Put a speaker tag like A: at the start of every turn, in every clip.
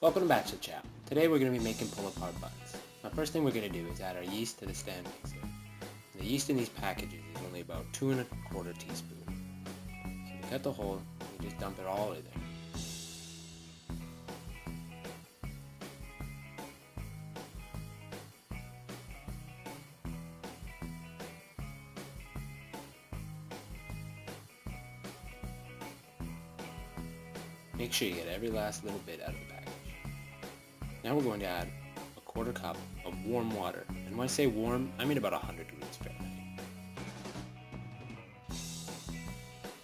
A: Welcome back to the channel. Today we're going to be making pull-apart buns. Now first thing we're going to do is add our yeast to the stand mixer. And the yeast in these packages is only about 2 1/4 teaspoons. So to cut the hole, we just dump it all in there. Make sure you get every last little bit out of the package. Now we're going to add a 1/4 cup of warm water, and when I say warm, I mean about 100 degrees Fahrenheit.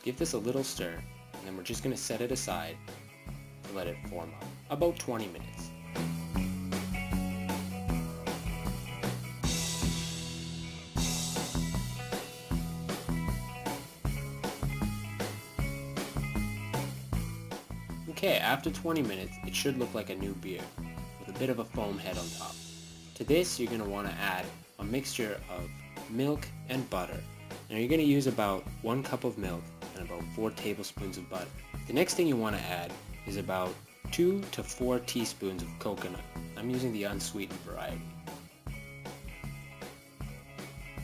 A: Give this a little stir, and then we're just going to set it aside to let it form up, about 20 minutes. Okay, after 20 minutes, it should look like a new beer, with a bit of a foam head on top. To this, you're going to want to add a mixture of milk and butter. Now you're going to use about 1 cup of milk and about 4 tablespoons of butter. The next thing you want to add is about 2 to 4 teaspoons of coconut. I'm using the unsweetened variety.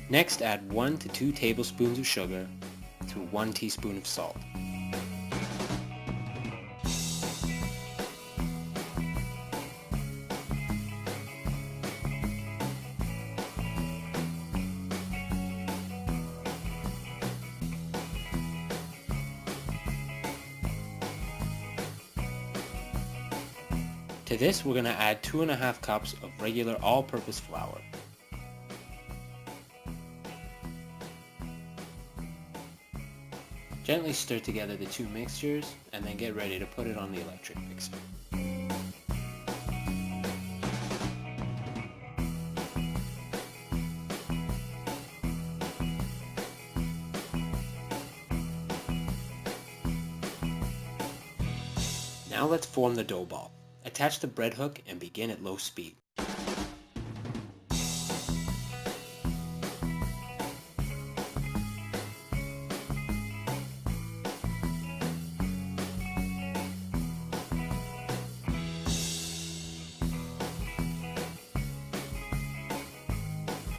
A: Next, add 1 to 2 tablespoons of sugar to 1 teaspoon of salt. To this, we're going to add 2 1/2 cups of regular all-purpose flour. Gently stir together the two mixtures and then get ready to put it on the electric mixer. Now let's form the dough ball. Attach the bread hook and begin at low speed.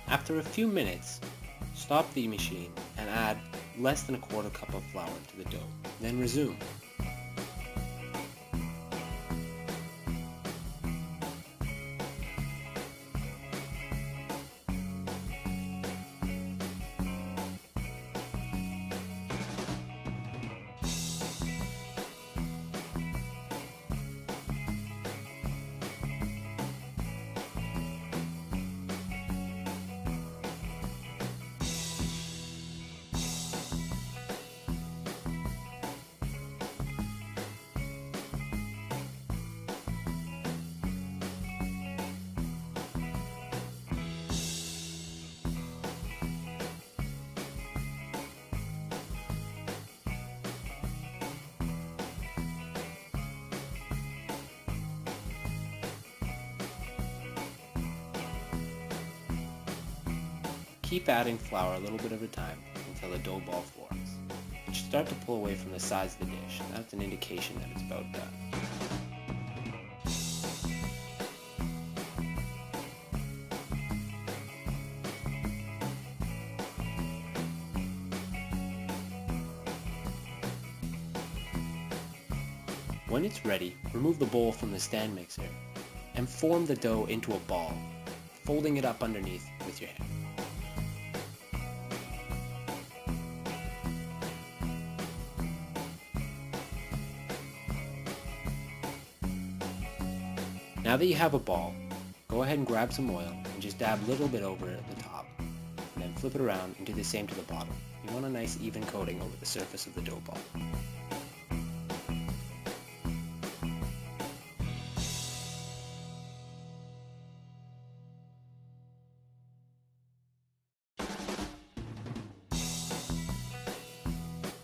A: After a few minutes, stop the machine and add less than 1/4 cup of flour to the dough. Then resume. Keep adding flour a little bit at a time until the dough ball forms. It should start to pull away from the sides of the dish, and that's an indication that it's about done. When it's ready, remove the bowl from the stand mixer and form the dough into a ball, folding it up underneath with your hand. Now that you have a ball, go ahead and grab some oil and just dab a little bit over it at the top, and then flip it around and do the same to the bottom. You want a nice even coating over the surface of the dough ball.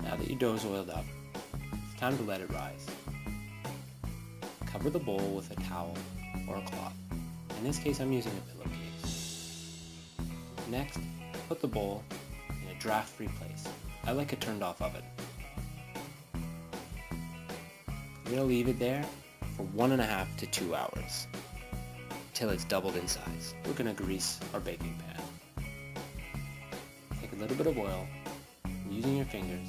A: Now that your dough is oiled up, it's time to let it rise. Cover the bowl with a towel or a cloth. In this case, I'm using a pillowcase. Next, put the bowl in a draft-free place. I like a turned-off oven. You're going to leave it there for 1.5 to 2 hours till it's doubled in size. We're going to grease our baking pan. Take a little bit of oil, and using your fingers,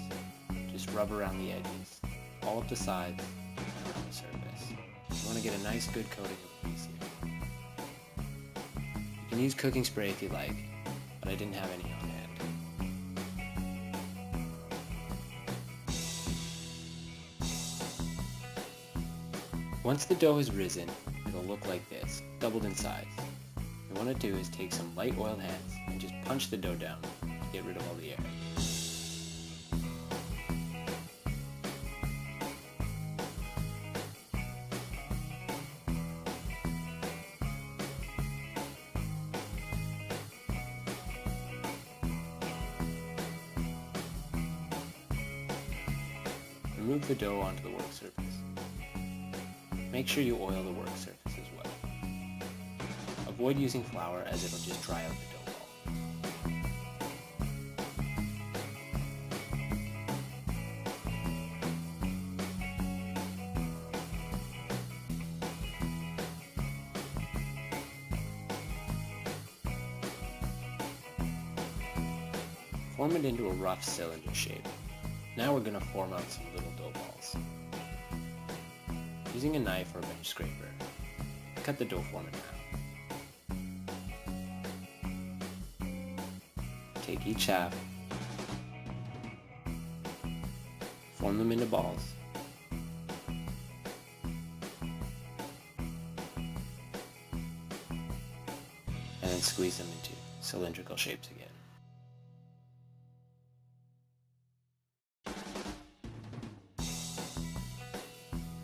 A: just rub around the edges, all up the sides and around the surface. You want to get a nice good coating of grease here. You can use cooking spray if you like, but I didn't have any on hand. Once the dough has risen, it'll look like this, doubled in size. What you want to do is take some light oiled hands and just punch the dough down to get rid of all the air. Remove the dough onto the work surface. Make sure you oil the work surface as well. Avoid using flour as it'll just dry out the dough ball. Form it into a rough cylinder shape. Now we're going to form out some little dough balls. Using a knife or a bench scraper, cut the dough form in half. Take each half, form them into balls, and then squeeze them into cylindrical shapes again.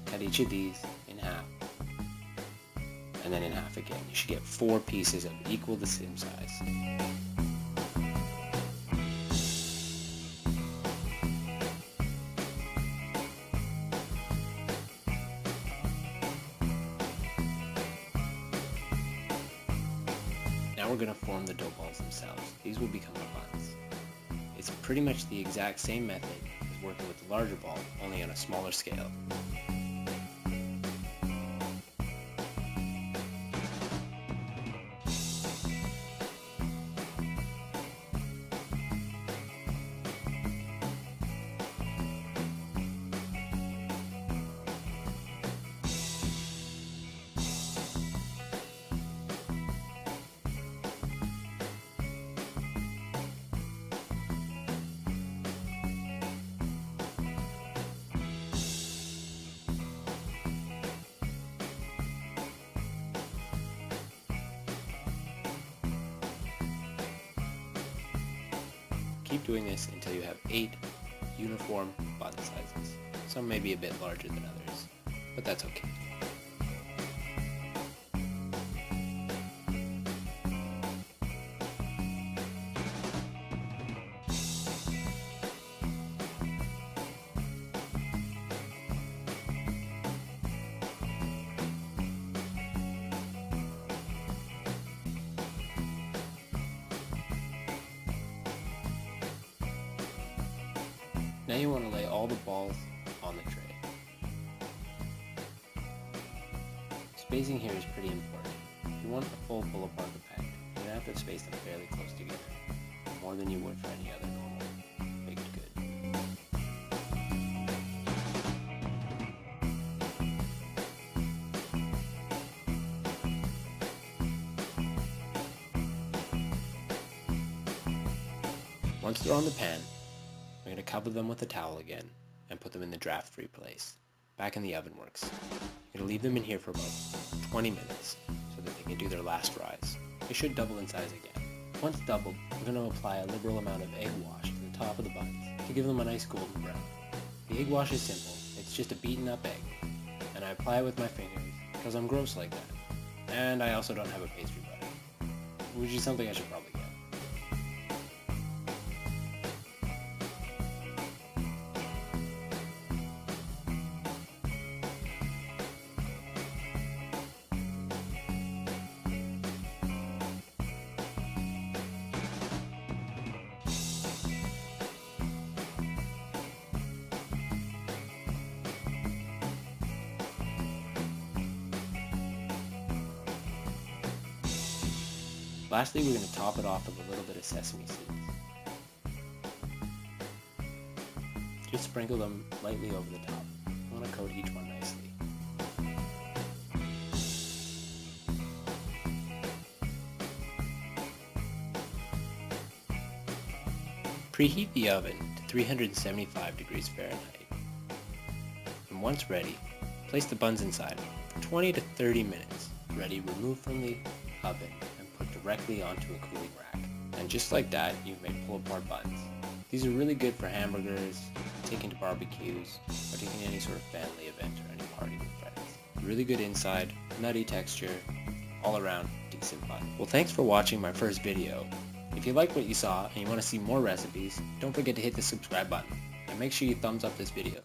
A: Cut each of these in half, and then in half again. You should get 4 pieces of equal the same size. Now we're going to form the dough balls themselves. These will become the buns. It's pretty much the exact same method as working with the larger ball, only on a smaller scale. Keep doing this until you have 8 uniform bun sizes. Some may be a bit larger than others, but that's okay. Now you want to lay all the balls on the tray. Spacing here is pretty important. If you want a full pull-apart effect, you're going to have to space them fairly close together, more than you would for any other normal baked good. Once they're on the pan, we're going to cover them with a towel again and put them in the draft-free place. Back in the oven works. You're going to leave them in here for about 20 minutes so that they can do their last rise. They should double in size again. Once doubled, we're going to apply a liberal amount of egg wash to the top of the buns to give them a nice golden brown. The egg wash is simple. It's just a beaten up egg. And I apply it with my fingers because I'm gross like that. And I also don't have a pastry butter, which is something I should probably get. Lastly, we're going to top it off with a little bit of sesame seeds. Just sprinkle them lightly over the top. You want to coat each one nicely. Preheat the oven to 375 degrees Fahrenheit. And once ready, place the buns inside for 20 to 30 minutes. Ready, remove from the oven and put directly onto a cooling rack. And just like that, you've made pull-apart buns. These are really good for hamburgers, taken to barbecues, or taking any sort of family event or any party with friends. Really good inside, nutty texture, all around decent bun. Well, thanks for watching my first video. If you like what you saw and you want to see more recipes, don't forget to hit the subscribe button and make sure you thumbs up this video.